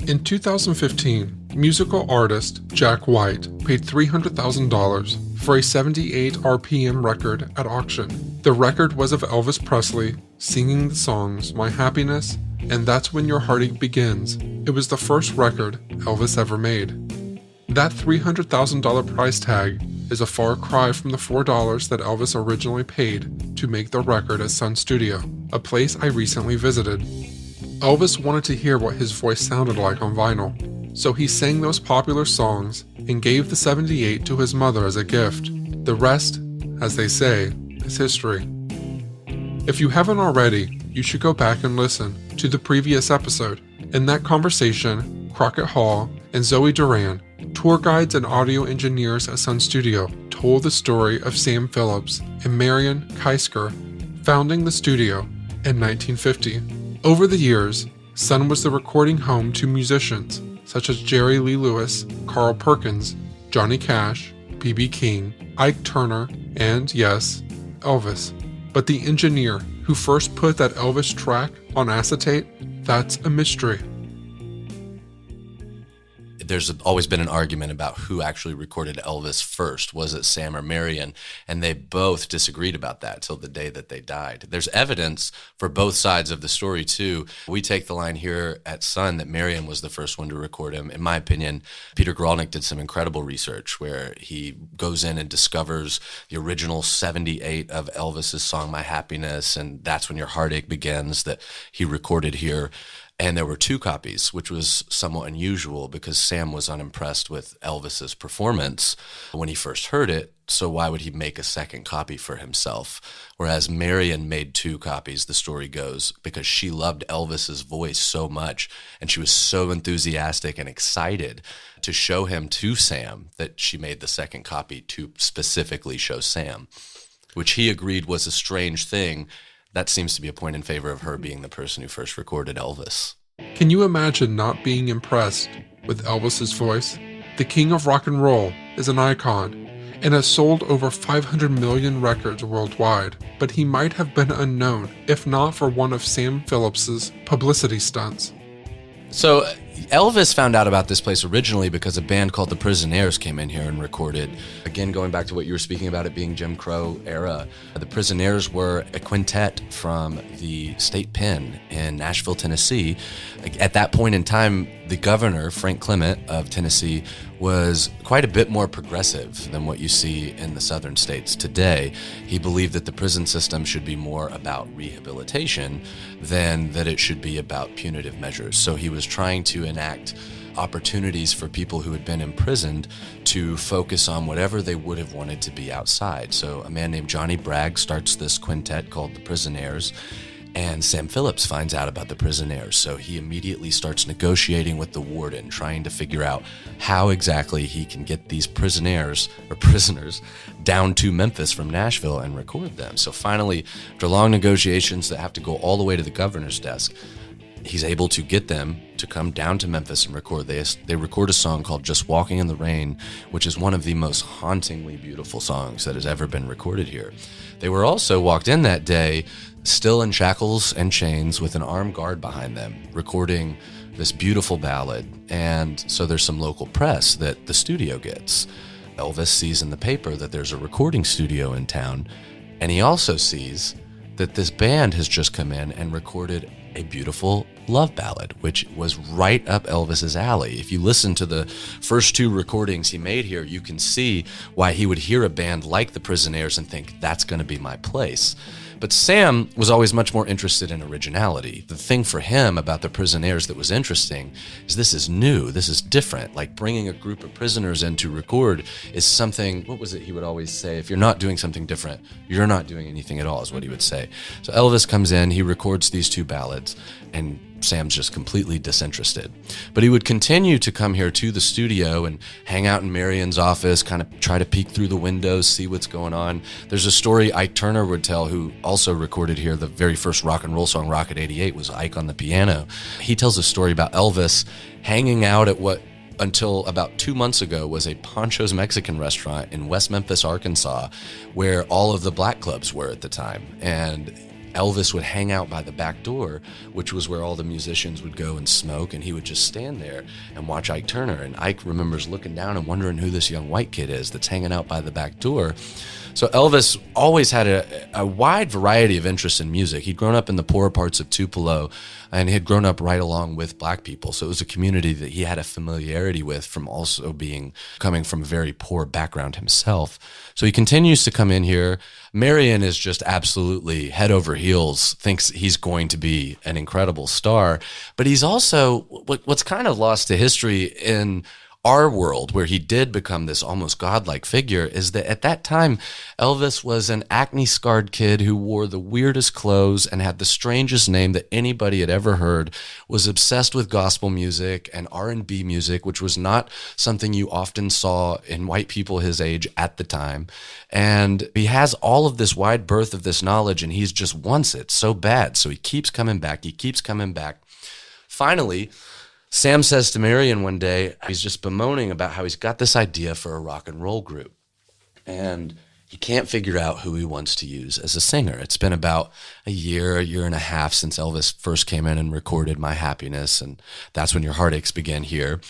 In 2015, musical artist Jack White paid $300,000 for a 78 RPM record at auction. The record was of Elvis Presley singing the songs My Happiness and That's When Your Heartache Begins. It was the first record Elvis ever made. That $300,000 price tag is a far cry from the $4 that Elvis originally paid to make the record at Sun Studio, a place I recently visited. Elvis wanted to hear what his voice sounded like on vinyl, so he sang those popular songs and gave the 78 to his mother as a gift. The rest, as they say, is history. If you haven't already, you should go back and listen to the previous episode. In that conversation, Crockett Hall and Zoe Duran, tour guides and audio engineers at Sun Studio, told the story of Sam Phillips and Marion Keisker founding the studio in 1950. Over the years, Sun was the recording home to musicians such as Jerry Lee Lewis, Carl Perkins, Johnny Cash, B.B. King, Ike Turner, and, yes, Elvis. But the engineer who first put that Elvis track on acetate, that's a mystery. There's always been an argument about who actually recorded Elvis first. Was it Sam or Marion? And they both disagreed about that till the day that they died. There's evidence for both sides of the story, too. We take the line here at Sun that Marion was the first one to record him. In my opinion, Peter Gralnick did some incredible research where he goes in and discovers the original 78 of Elvis's song, My Happiness, and That's When Your Heartache Begins, that he recorded here. And there were two copies, which was somewhat unusual because Sam was unimpressed with Elvis's performance when he first heard it, so why would he make a second copy for himself? Whereas Marion made two copies, the story goes, because she loved Elvis's voice so much, and she was so enthusiastic and excited to show him to Sam that she made the second copy to specifically show Sam, which he agreed was a strange thing. That seems to be a point in favor of her being the person who first recorded Elvis. Can you imagine not being impressed with Elvis's voice? The king of rock and roll is an icon and has sold over 500 million records worldwide, but he might have been unknown if not for one of Sam Phillips's publicity stunts. So Elvis found out about this place originally because a band called the Prisonaires came in here and recorded. Again, going back to what you were speaking about it being Jim Crow era, the Prisonaires were a quintet from the state pen in Nashville, Tennessee. At that point in time, the governor, Frank Clement of Tennessee, was quite a bit more progressive than what you see in the southern states today. He believed that the prison system should be more about rehabilitation than that it should be about punitive measures. So he was trying to enact opportunities for people who had been imprisoned to focus on whatever they would have wanted to be outside. So a man named Johnny Bragg starts this quintet called the Prisonaires, and Sam Phillips finds out about the Prisonaires. So he immediately starts negotiating with the warden, trying to figure out how exactly he can get these prisoners down to Memphis from Nashville and record them. So finally, after long negotiations that have to go all the way to the governor's desk, he's able to get them to come down to Memphis and record. They record a song called Just Walking in the Rain, which is one of the most hauntingly beautiful songs that has ever been recorded here. They were also walked in that day still in shackles and chains with an armed guard behind them, recording this beautiful ballad. And so there's some local press that the studio gets. Elvis sees in the paper that there's a recording studio in town, and he also sees that this band has just come in and recorded a beautiful love ballad, which was right up Elvis's alley. If you listen to the first two recordings he made here, you can see why he would hear a band like the Prisonaires and think, that's going to be my place. But Sam was always much more interested in originality. The thing for him about the Prisonaires that was interesting is this is new, this is different. Like bringing a group of prisoners in to record is something, what was it he would always say? If you're not doing something different, you're not doing anything at all, is what he would say. So Elvis comes in, he records these two ballads, and Sam's just completely disinterested. But he would continue to come here to the studio and hang out in Marion's office, kind of try to peek through the windows, see what's going on. There's a story Ike Turner would tell, who also recorded here. The very first rock and roll song, Rocket 88, was Ike on the piano. He tells a story about Elvis hanging out at what until about 2 months ago was a Pancho's Mexican restaurant in West Memphis, Arkansas, where all of the black clubs were at the time. And Elvis would hang out by the back door, which was where all the musicians would go and smoke, and he would just stand there and watch Ike Turner. And Ike remembers looking down and wondering who this young white kid is that's hanging out by the back door. So Elvis always had a wide variety of interests in music. He'd grown up in the poorer parts of Tupelo, and he had grown up right along with black people. So it was a community that he had a familiarity with from also coming from a very poor background himself. So he continues to come in here. Marion is just absolutely head over heels, thinks he's going to be an incredible star. But he's also, what's kind of lost to history in our world, where he did become this almost godlike figure, is that at that time, Elvis was an acne-scarred kid who wore the weirdest clothes and had the strangest name that anybody had ever heard, was obsessed with gospel music and R&B music, which was not something you often saw in white people his age at the time. And he has all of this wide berth of this knowledge, and he just wants it so bad. So he keeps coming back. He keeps coming back. Finally, Sam says to Marion one day, he's just bemoaning about how he's got this idea for a rock and roll group, and he can't figure out who he wants to use as a singer. It's been about a year and a half since Elvis first came in and recorded My Happiness, and that's when Your Heartaches Begin here.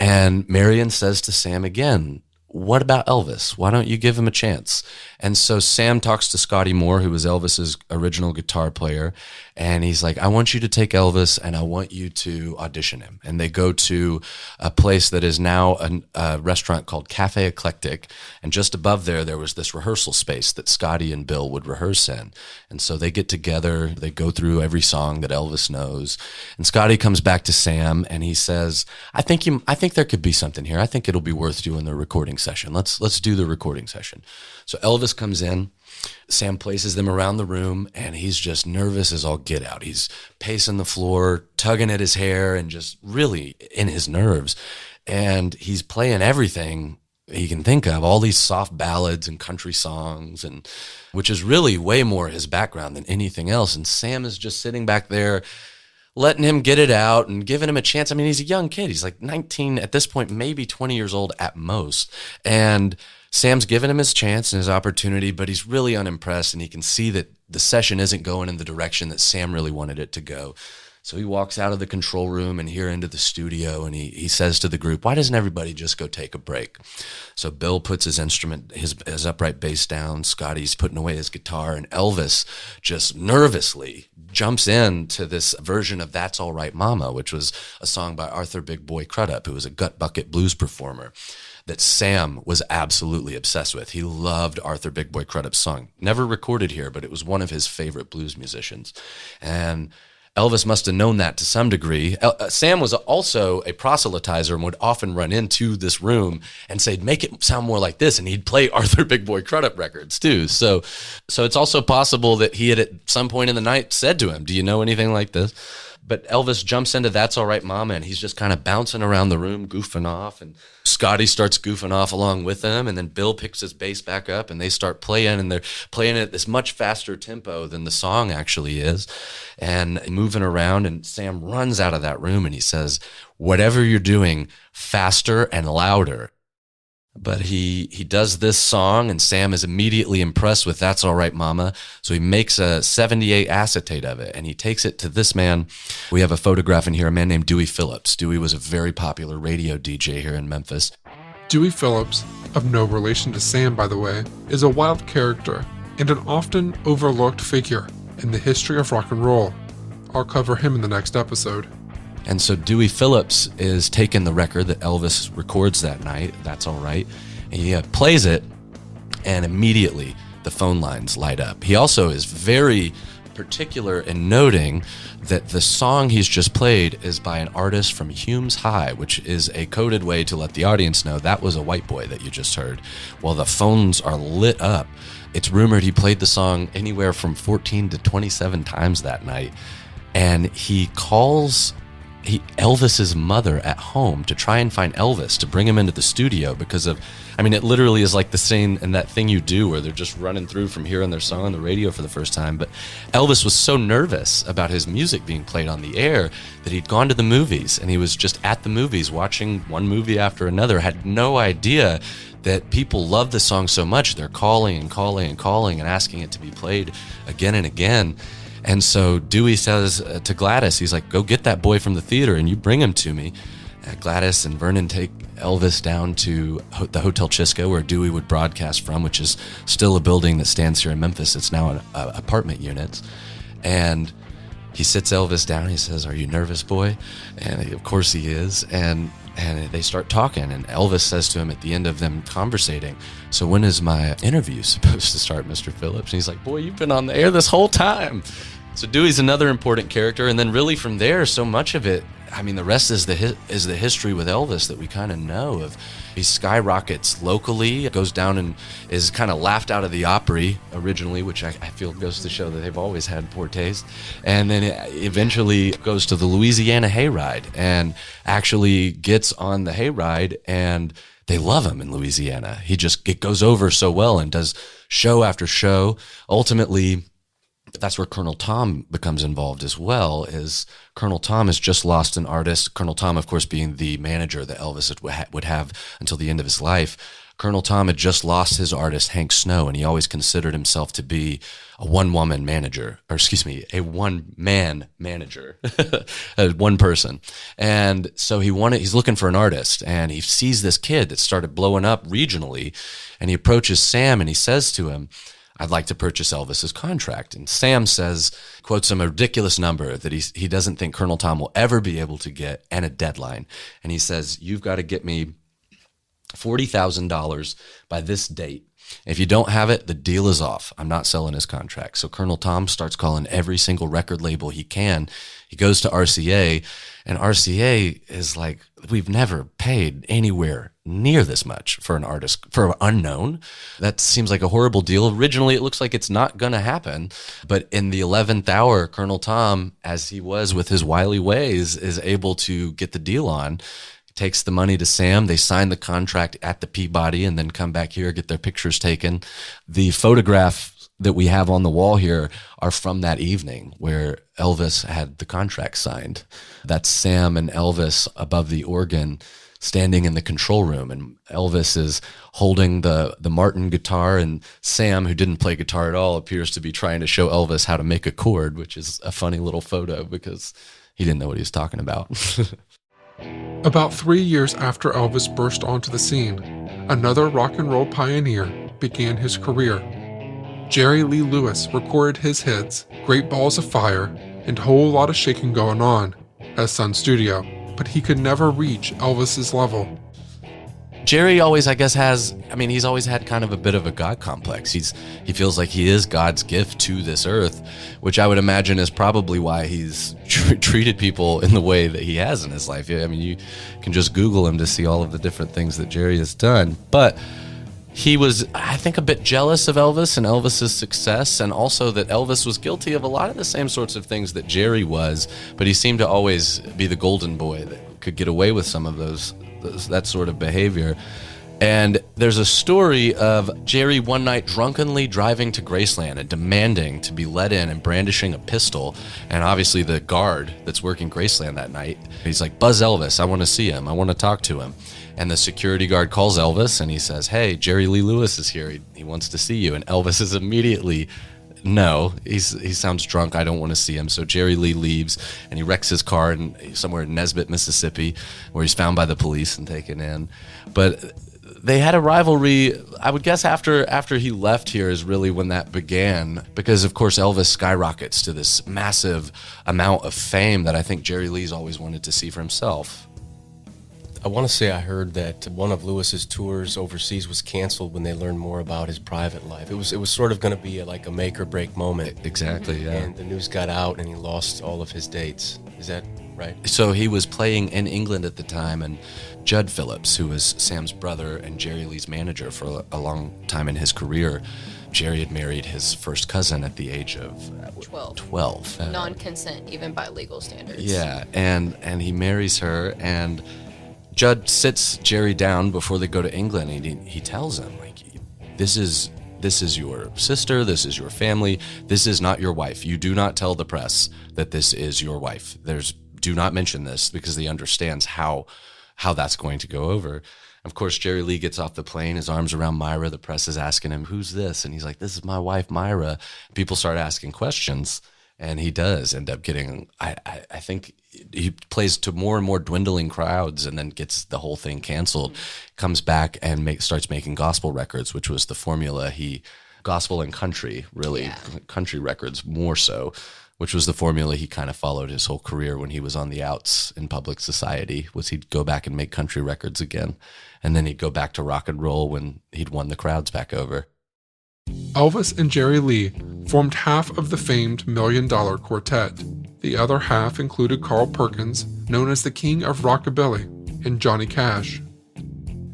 And Marion says to Sam again, what about Elvis? Why don't you give him a chance? And so Sam talks to Scotty Moore, who was Elvis's original guitar player, and he's like, I want you to take Elvis and I want you to audition him. And they go to a place that is now a restaurant called Cafe Eclectic, and just above there was this rehearsal space that Scotty and Bill would rehearse in. And so they get together, they go through every song that Elvis knows, and Scotty comes back to Sam and he says, I think there could be something here. I think it'll be worth doing the recording session. Let's do the recording session. So Elvis comes in, Sam places them around the room, and he's just nervous as all get out. He's pacing the floor, tugging at his hair, and just really in his nerves. And he's playing everything he can think of, all these soft ballads and country songs, and which is really way more his background than anything else. And Sam is just sitting back there, letting him get it out and giving him a chance. I mean, he's a young kid. He's like 19 at this point, maybe 20 years old at most. And Sam's giving him his chance and his opportunity, but he's really unimpressed, and he can see that the session isn't going in the direction that Sam really wanted it to go. So he walks out of the control room and here into the studio, and he says to the group, why doesn't everybody just go take a break? So Bill puts his instrument, his upright bass down, Scotty's putting away his guitar, and Elvis just nervously jumps into this version of That's All Right Mama, which was a song by Arthur Big Boy Crudup, who was a gut bucket blues performer that Sam was absolutely obsessed with. He loved Arthur Big Boy Crudup's song. Never recorded here, but it was one of his favorite blues musicians. And Elvis must have known that to some degree. Sam was also a proselytizer and would often run into this room and say, make it sound more like this. And he'd play Arthur Big Boy Crudup records too. So it's also possible that he had at some point in the night said to him, do you know anything like this? But Elvis jumps into That's All Right Mama, and he's just kind of bouncing around the room, goofing off, and Scotty starts goofing off along with him, and then Bill picks his bass back up, and they start playing, and they're playing at this much faster tempo than the song actually is, and moving around, and Sam runs out of that room, and he says, whatever you're doing, faster and louder. But he does this song, and Sam is immediately impressed with That's All Right Mama. So he makes a 78 acetate of it, and he takes it to this man. We have a photograph in here, a man named Dewey Phillips. Dewey was a very popular radio DJ here in Memphis. Dewey Phillips, of no relation to Sam by the way, is a wild character and an often overlooked figure in the history of rock and roll. I'll cover him in the next episode. And so Dewey Phillips is taking the record that Elvis records that night, That's All Right, and he plays it, and immediately the phone lines light up. He also is very particular in noting that the song he's just played is by an artist from Humes High, which is a coded way to let the audience know that was a white boy that you just heard. While the phones are lit up, it's rumored he played the song anywhere from 14 to 27 times that night, and he calls Elvis's mother at home to try and find Elvis to bring him into the studio because of, I mean, it literally is like the scene in That Thing You Do where they're just running through from hearing their song on the radio for the first time. But Elvis was so nervous about his music being played on the air that he'd gone to the movies, and he was just at the movies watching one movie after another, had no idea that people love the song so much they're calling and calling and calling and asking it to be played again and again. And so Dewey says to Gladys, he's like, go get that boy from the theater and you bring him to me. Gladys and Vernon take Elvis down to the Hotel Chisco, where Dewey would broadcast from, which is still a building that stands here in Memphis. It's now an apartment units. And he sits Elvis down. He says, are you nervous, boy? And of course he is. And they start talking. And Elvis says to him at the end of them conversating, so when is my interview supposed to start, Mr. Phillips? And he's like, boy, you've been on the air this whole time. So Dewey's another important character. And then really from there, so much of it, I mean, the rest is the history with Elvis that we kind of know of. He skyrockets locally, goes down and is kind of laughed out of the Opry originally, which I feel goes to show that they've always had poor taste. And then it eventually goes to the Louisiana hayride and actually gets on the hayride, and they love him in Louisiana. It goes over so well and does show after show. Ultimately, that's where Colonel Tom becomes involved as well. Is Colonel Tom has just lost an artist. Colonel Tom, of course, being the manager that Elvis would have until the end of his life. Colonel Tom had just lost his artist, Hank Snow, and he always considered himself to be a one-man manager, one person. And so he's looking for an artist, and he sees this kid that started blowing up regionally, and he approaches Sam and he says to him, I'd like to purchase Elvis's contract. And Sam quotes him a ridiculous number that he doesn't think Colonel Tom will ever be able to get, and a deadline. And he says, you've got to get me $40,000 by this date. If you don't have it, the deal is off. I'm not selling his contract. So Colonel Tom starts calling every single record label he can. He goes to RCA, and RCA is like, we've never paid anywhere near this much for an artist, for an unknown. That seems like a horrible deal. Originally, it looks like it's not going to happen. But in the 11th hour, Colonel Tom, as he was with his wily ways, is able to get the deal on. Takes the money to Sam. They sign the contract at the Peabody and then come back here, get their pictures taken. The photographs that we have on the wall here are from that evening where Elvis had the contract signed. That's Sam and Elvis above the organ standing in the control room, and Elvis is holding the Martin guitar, and Sam, who didn't play guitar at all, appears to be trying to show Elvis how to make a chord, which is a funny little photo because he didn't know what he was talking about. About 3 years after Elvis burst onto the scene, another rock and roll pioneer began his career. Jerry Lee Lewis recorded his hits, Great Balls of Fire, and Whole Lot of Shakin' Going On, at Sun Studio, but he could never reach Elvis's level. Jerry always, I guess, he's always had kind of a bit of a God complex. He feels like he is God's gift to this earth, which I would imagine is probably why he's treated people in the way that he has in his life. I mean, you can just Google him to see all of the different things that Jerry has done. But he was, I think, a bit jealous of Elvis and Elvis's success, and also that Elvis was guilty of a lot of the same sorts of things that Jerry was, but he seemed to always be the golden boy that could get away with some of that sort of behavior. And there's a story of Jerry one night drunkenly driving to Graceland and demanding to be let in and brandishing a pistol. And obviously the guard that's working Graceland that night, he's like, buzz Elvis, I want to see him, I want to talk to him. And the security guard calls Elvis and he says, hey, Jerry Lee Lewis is here, he wants to see you. And Elvis is immediately, no, he sounds drunk, I don't want to see him. So Jerry Lee leaves and he wrecks his car somewhere in Nesbitt, Mississippi, where he's found by the police and taken in. But they had a rivalry, I would guess after he left here is really when that began, because of course Elvis skyrockets to this massive amount of fame that I think Jerry Lee's always wanted to see for himself. I want to say I heard that one of Lewis's tours overseas was canceled when they learned more about his private life. It was sort of going to be like a make or break moment. Exactly, yeah. And the news got out and he lost all of his dates. Is that right? So he was playing in England at the time, and Judd Phillips, who was Sam's brother and Jerry Lee's manager for a long time in his career, Jerry had married his first cousin at the age of 12. Non-consent, even by legal standards. Yeah, and he marries her, and Judd sits Jerry down before they go to England, and he tells him, like, this is your sister, this is your family, this is not your wife. You do not tell the press that this is your wife. Do not mention this, because he understands how that's going to go over. Of course, Jerry Lee gets off the plane, his arms around Myra. The press is asking him, who's this? And he's like, this is my wife, Myra. People start asking questions. And he does end up getting, I think he plays to more and more dwindling crowds and then gets the whole thing canceled, comes back and starts making gospel records, which was the formula gospel and country, really, country records more so, which was the formula he kind of followed his whole career when he was on the outs in public society, was he'd go back and make country records again. And then he'd go back to rock and roll when he'd won the crowds back over. Elvis and Jerry Lee formed half of the famed $1 Million Quartet. The other half included Carl Perkins, known as the King of Rockabilly, and Johnny Cash.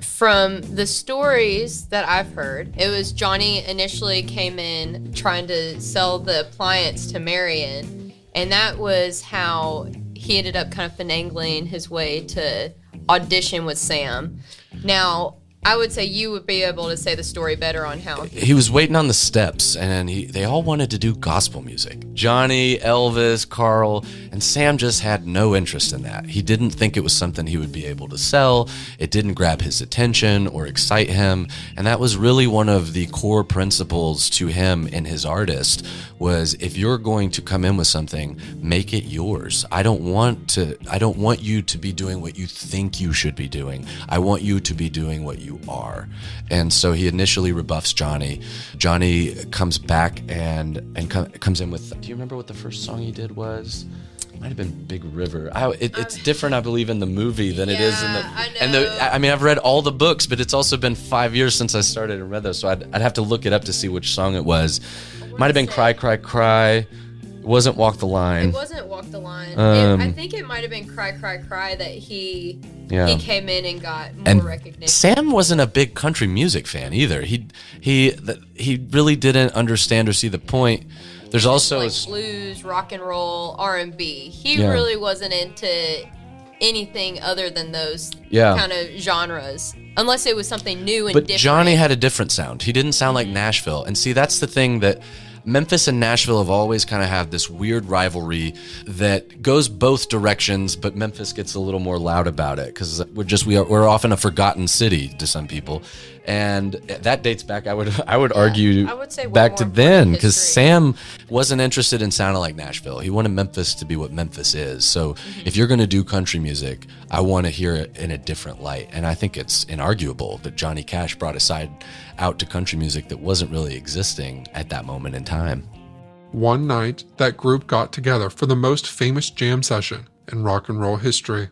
From the stories that I've heard, it was Johnny initially came in trying to sell the appliance to Marion, and that was how he ended up kind of finagling his way to audition with Sam. Now, I would say you would be able to say the story better on how he was waiting on the steps, and they all wanted to do gospel music. Johnny, Elvis, Carl, and Sam just had no interest in that. He didn't think it was something he would be able to sell. It didn't grab his attention or excite him, and that was really one of the core principles to him and his artist was, if you're going to come in with something, make it yours. I don't want you to be doing what you think you should be doing. I want you to be doing what you are. And so he initially rebuffs Johnny. Johnny comes back and comes in with, do you remember what the first song he did was? It might have been Big River. It's different, I believe, in the movie than it is in the. I know. I mean, I've read all the books, but it's also been 5 years since I started and read those, so I'd have to look it up to see which song it was. Might have been Cry, Cry, Cry. It wasn't Walk the Line. It wasn't Walk the Line. I think it might have been Cry, Cry, Cry that he came in and got more recognition. Sam wasn't a big country music fan either. He really didn't understand or see the point. There's also like blues, rock and roll, R&B. He really wasn't into anything other than those kind of genres, unless it was something new and different. But Johnny had a different sound. He didn't sound like Nashville. And see, that's the thing that Memphis and Nashville have always kind of had this weird rivalry that goes both directions, but Memphis gets a little more loud about it because we're often a forgotten city to some people, and that dates back. I would argue I would say back to then, because Sam wasn't interested in sounding like Nashville. He wanted Memphis to be what Memphis is. So if you're going to do country music, I want to hear it in a different light, and I think it's inarguable that Johnny Cash brought a side out to country music that wasn't really existing at that moment in time. One night, that group got together for the most famous jam session in rock and roll history.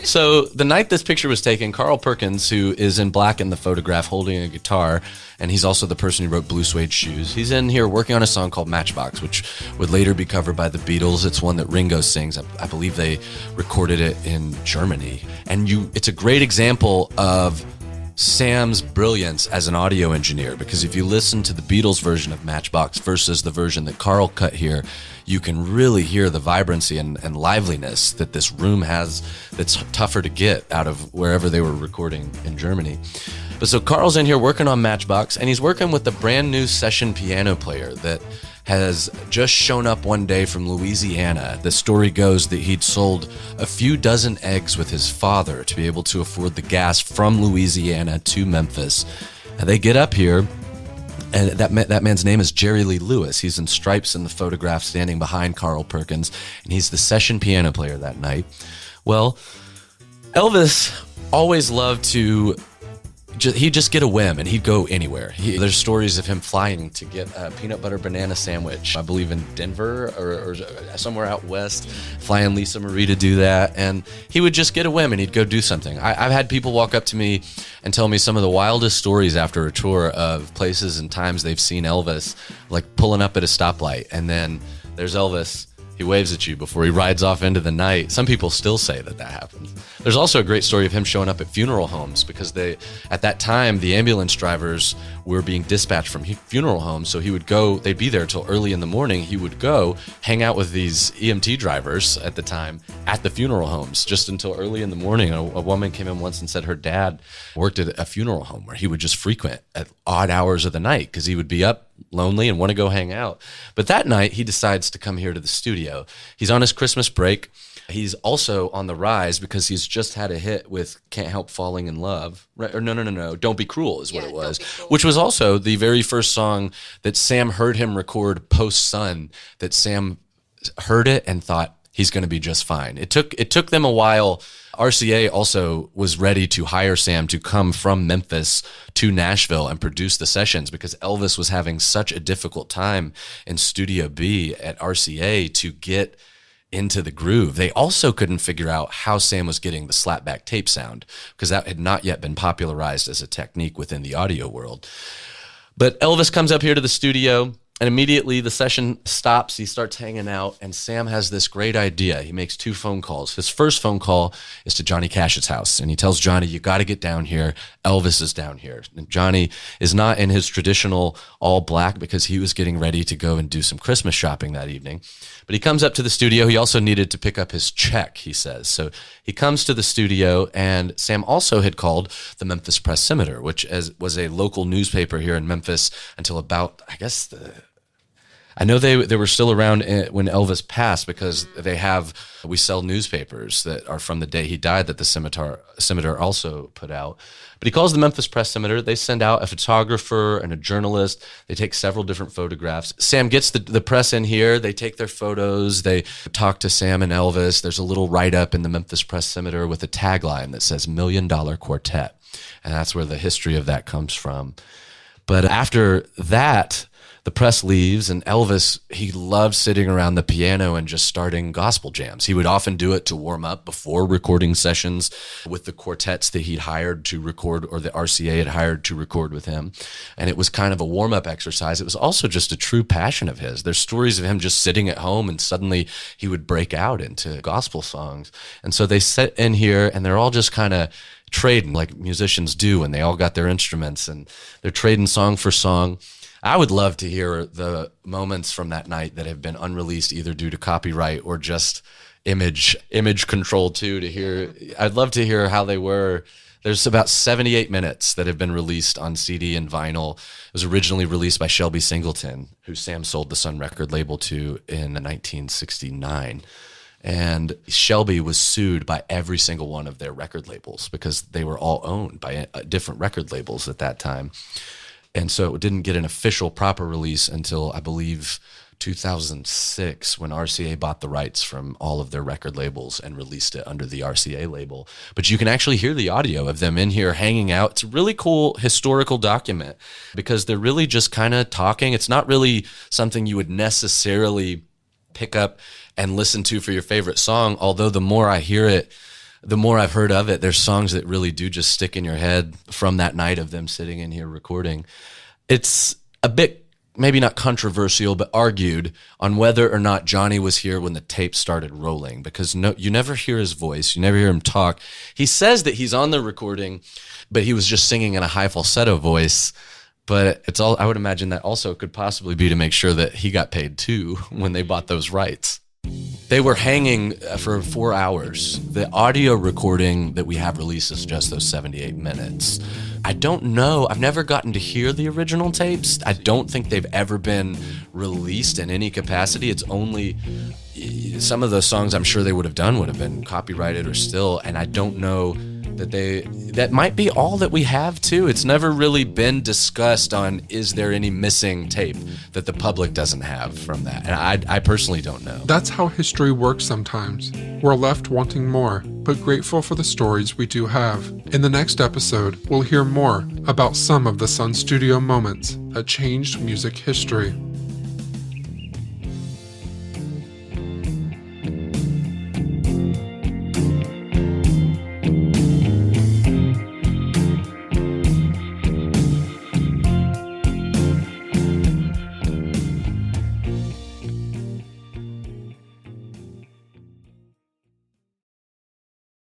So the night this picture was taken, Carl Perkins, who is in black in the photograph holding a guitar, and he's also the person who wrote Blue Suede Shoes, he's in here working on a song called Matchbox, which would later be covered by the Beatles. It's one that Ringo sings. I believe they recorded it in Germany. And it's a great example of Sam's brilliance as an audio engineer, because if you listen to the Beatles version of Matchbox versus the version that Carl cut here, you can really hear the vibrancy and liveliness that this room has that's tougher to get out of wherever they were recording in Germany. But so Carl's in here working on Matchbox, and he's working with a brand new session piano player that has just shown up one day from Louisiana. The story goes that he'd sold a few dozen eggs with his father to be able to afford the gas from Louisiana to Memphis. And they get up here, and that man's name is Jerry Lee Lewis. He's in stripes in the photograph standing behind Carl Perkins, and he's the session piano player that night. Well, Elvis always loved to he'd just get a whim and he'd go anywhere. There's stories of him flying to get a peanut butter banana sandwich, I believe in Denver or somewhere out west, flying Lisa Marie to do that. And he would just get a whim and he'd go do something. I've had people walk up to me and tell me some of the wildest stories after a tour of places and times they've seen Elvis, like pulling up at a stoplight, and then there's Elvis. He waves at you before he rides off into the night. Some people still say that happens. There's also a great story of him showing up at funeral homes because at that time, the ambulance drivers were being dispatched from funeral homes. So they'd be there till early in the morning. He would go hang out with these EMT drivers at the time at the funeral homes just until early in the morning. A woman came in once and said her dad worked at a funeral home where he would just frequent at odd hours of the night because he would be up lonely and want to go hang out. But that night he decides to come here to the studio. He's on his Christmas break. He's also on the rise because he's just had a hit with Can't Help Falling in Love. Right? Or no. Don't Be Cruel is what it was. Which was also the very first song that Sam heard him record post-Sun, that Sam heard it and thought, he's going to be just fine. It took them a while. RCA also was ready to hire Sam to come from Memphis to Nashville and produce the sessions because Elvis was having such a difficult time in Studio B at RCA to get into the groove. They also couldn't figure out how Sam was getting the slapback tape sound because that had not yet been popularized as a technique within the audio world. But Elvis comes up here to the studio, and immediately the session stops. He starts hanging out, and Sam has this great idea. He makes 2 phone calls. His first phone call is to Johnny Cash's house, and he tells Johnny, you got to get down here. Elvis is down here. And Johnny is not in his traditional all black because he was getting ready to go and do some Christmas shopping that evening. But he comes up to the studio. He also needed to pick up his check, he says. So he comes to the studio, and Sam also had called the Memphis Press-Scimitar, which was a local newspaper here in Memphis until about, I know they were still around when Elvis passed because we sell newspapers that are from the day he died that the Scimitar also put out. But he calls the Memphis Press-Scimitar. They send out a photographer and a journalist. They take several different photographs. Sam gets the press in here. They take their photos. They talk to Sam and Elvis. There's a little write-up in the Memphis Press-Scimitar with a tagline that says $1 Million Quartet. And that's where the history of that comes from. But after that, the press leaves, and Elvis, he loved sitting around the piano and just starting gospel jams. He would often do it to warm up before recording sessions with the quartets that he'd hired to record, or the RCA had hired to record with him. And it was kind of a warm-up exercise. It was also just a true passion of his. There's stories of him just sitting at home, and suddenly he would break out into gospel songs. And so they sit in here, and they're all just kind of trading like musicians do, and they all got their instruments, and they're trading song for song. I would love to hear the moments from that night that have been unreleased either due to copyright or just image control too, to hear. I'd love to hear how they were. There's about 78 minutes that have been released on CD and vinyl. It was originally released by Shelby Singleton, who Sam sold the Sun record label to in 1969. And Shelby was sued by every single one of their record labels because they were all owned by different record labels at that time. And so it didn't get an official proper release until, I believe, 2006, when RCA bought the rights from all of their record labels and released it under the RCA label. But you can actually hear the audio of them in here hanging out. It's a really cool historical document because they're really just kind of talking. It's not really something you would necessarily pick up and listen to for your favorite song, although the more I hear it, the more I've heard of it, there's songs that really do just stick in your head from that night of them sitting in here recording. It's a bit, maybe not controversial, but argued on whether or not Johnny was here when the tape started rolling, because you never hear his voice. You never hear him talk. He says that he's on the recording, but he was just singing in a high falsetto voice. But it's all, I would imagine that also could possibly be to make sure that he got paid too when they bought those rights. They were hanging for 4 hours. The audio recording that we have released is just those 78 minutes. I don't know. I've never gotten to hear the original tapes. I don't think they've ever been released in any capacity. It's only some of the songs I'm sure they would have been copyrighted or still, and I don't know that might be all that we have too. It's never really been discussed on, is there any missing tape that the public doesn't have from that? And I personally don't know. That's how history works sometimes. We're left wanting more, but grateful for the stories we do have. In the next episode, we'll hear more about some of the Sun Studio moments that changed music history.